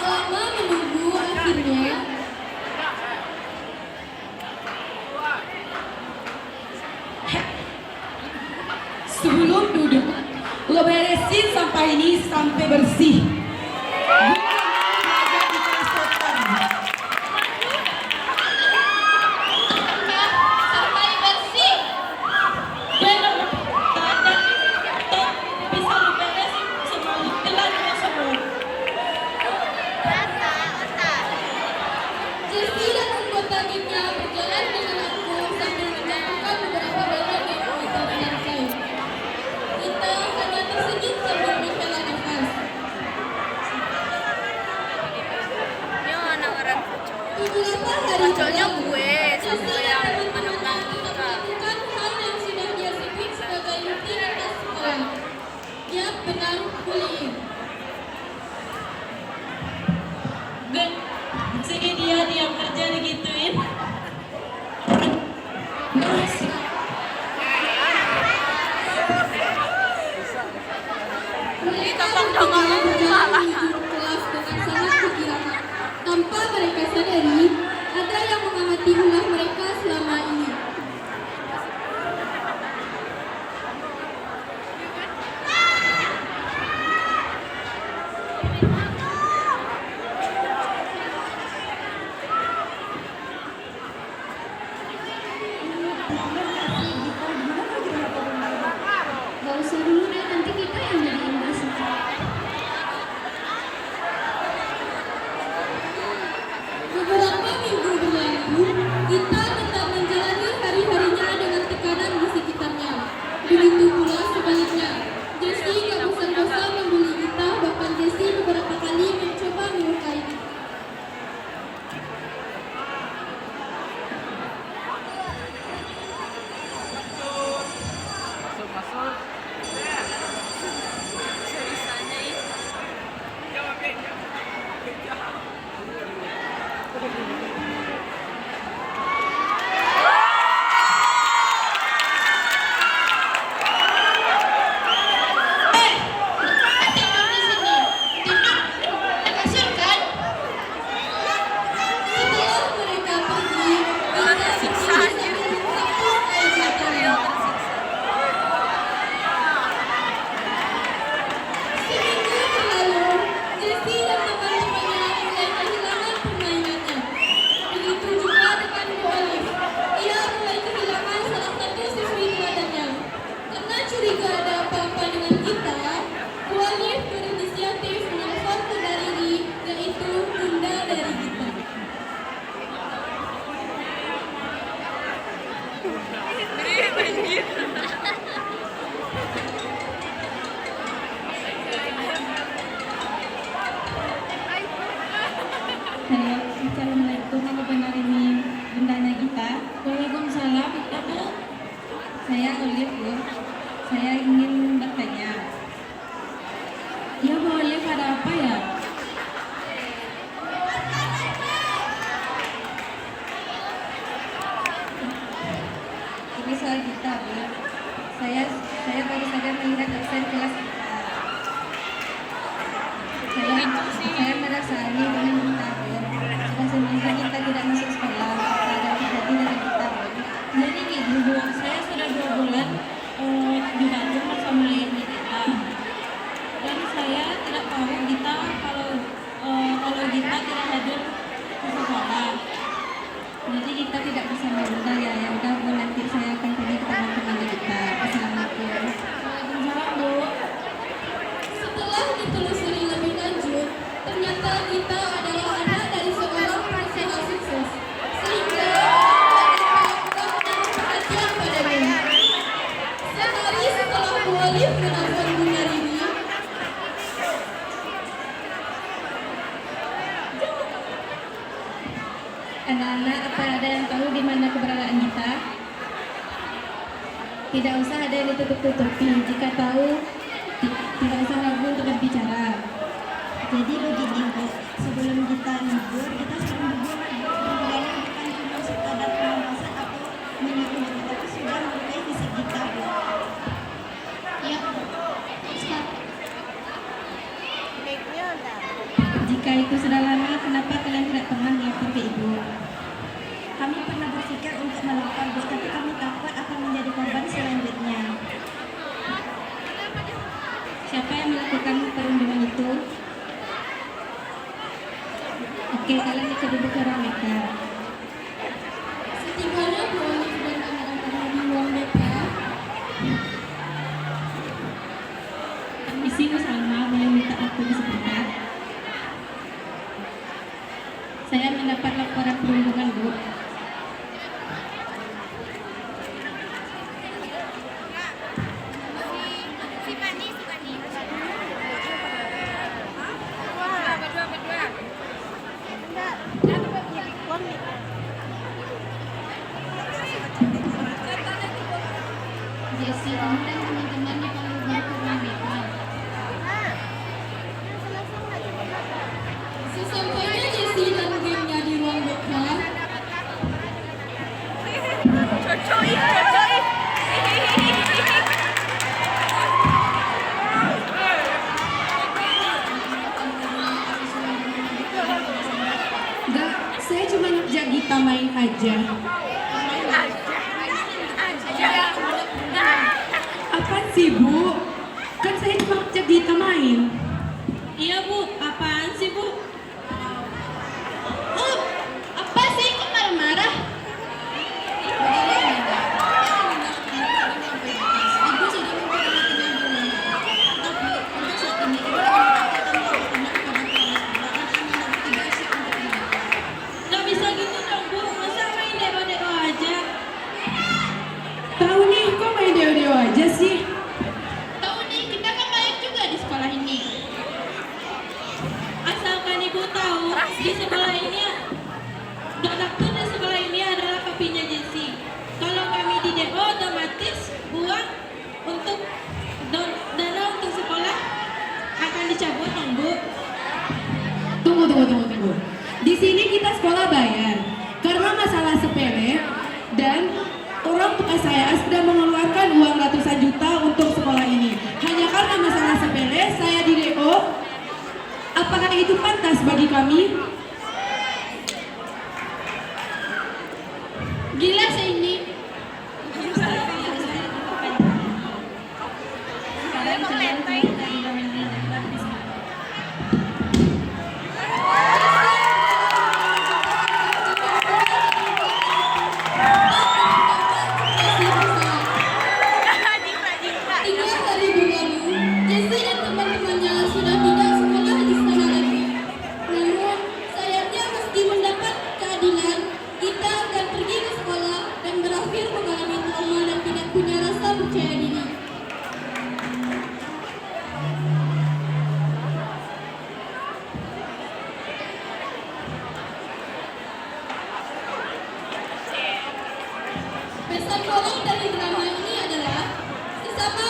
Tak lama menunggu, akhirnya sebelum duduk, lo beresin sampah ini sampai bersih. sampai bersih. Benar, tak bisa lo beresin semua telan semua. Jessie dan anggota gengnya berjalan dengan angkuh sambil menyampaikan beberapa dialog yang kita dengarkan. Kita hanya tersenyum sambil menghela nafas. Beberapa hari berlalu, Jessie dan teman-temannya melakukan hal yang sudah dia sebut sebagai rutinitas sekolah. Dia benar bullying. Dan sini dia diam kerja digituin. Mereka berjalan menuju kelas dengan sangat kegirangan. Tanpa mereka sadari, ada yang mengamati ulah mereka selama ini. Gak usah dulu deh, nanti kita yang jadi imbas. Beberapa minggu berlalu, kita tetap menjalani hari-harinya dengan tekanan di sekitarnya. Begitu pula sebaliknya. Jessie gak bosan-bosan membuli kita, bahkan Jessie beberapa kali mencoba melukai kita. Setelah mereka pergi, kita berdiri sambil menghapus air matanya. Seminggu berlalu, Jessie dan teman-temannya mulai kehilangan permainannya. Begitu juga dengan Bu Olive. Ia mulai kehilangan salah satu siswi teladannya. Karena curiga ada apa-apa dengan kita, Bu Olive berinisiatif menelpon Bunda Riri, yaitu bunda dari kita. Halo, assalamualaikum. Apa benar ini bundanya kita? Waalaikumsalam, Ibu. Saya Olive, Bu. Saya ingin bertanya. Ya boleh, pada apa ya? Ini soal kita, Bu. Saya baru saja melihat absen kelas kita. Saya merasa aneh dengan kita, Bu. Sudah seminggu kita tidak masuk sekolah. Tak ada terjadi dari kita, Bu. Jadi gitu, Bu. Saya sudah 2 bulan di Bandung bersama ayahnya kita. Dan saya tidak tahu kita kalau kita tidak hadir ke sekolah. Jadi kita tidak bisa bunda ya. Ya udah, Bu, nanti saya akan pergi ke teman-teman kita. Assalamualaikum. Waalaikumsalam, Bu. Setelah ditelusuri lebih lanjut, ternyata kita adalah anak dari seorang pengusaha sukses. Sehingga kita menaruh perhatian padanya. Sehari setelah Bu Olive menelpon Bunda Riri, Anak-anak, apa ada yang tahu di mana keberadaan kita? Tidak usah ada yang ditutup-tutupi. Jika tahu, tidak usah ragu untuk berbicara. Jadi begini, Bu, sebelum kita libur, kita sering berguna. Berguna bukan cuma sekadar pengawasan atau menyuruh, tapi sudah melukai fisik kita, Bu. ya, sekarang Jika Jika itu sudah lama, kenapa kalian tidak pernah melapor ke ibu? Kami pernah berpikir untuk melapor, Bu, tapi kami takut akan menjadi korban selanjutnya. Siapa yang melakukan perundungan itu? Oke, kalian ikut dulu ke ruang BK. Setibanya Bu Olive dan anak-anaknya di ruang BK, Permisi, Bu Salma, boleh minta waktu sebentar? Saya mendapat laporan perundungan, Bu. Jesse, kamu dan teman-teman dipanggil guru ke ruang BK. sesampainya Jessie dan gengnya di ruang BK, Enggak, saya cuma ngajak Gita main aja. Apaan sih, Bu? Kan saya cuma ngajak Gita main. Iya Bu, apaan sih Bu? Oh, apa sih kok marah-marah? Ibu sudah memperhatikan yang bermanfaat, tapi untuk saat ini Ibu akan melakukan tindak kepada kepala sekolah dan anak tidak siap untuk tindakan. Gak bisa gitu dong Bu, masa main deo-deo aja? Tahu nih, kok main deo-deo aja sih? Tahu nih, kita kan banyak juga di sekolah ini. Asalkan Ibu tahu, di sekolah ini donatku di sekolah ini adalah papinya Jessie. Kalau kami di DO otomatis uang untuk dana untuk sekolah akan dicabut dong Bu. Tunggu. Di sini kita sekolah bayar karena masalah sepele dan orang tua saya sudah mengeluarkan uang ratusan juta untuk sekolah ini. Hanya karena masalah sepele saya di DO. Apakah itu pantas bagi kami? Gila sih ini. Kalian kalian dari domain ini dan bisa. Tiga hari berlalu, Jessie dan teman-temannya sudah tidak sekolah di sana lagi. Namun, sayangnya meski mendapat keadilan, kita akan pergi ke sekolah dan berakhir mengalami trauma dan tidak punya rasa percaya diri. Pesan moral dari drama ini adalah sesama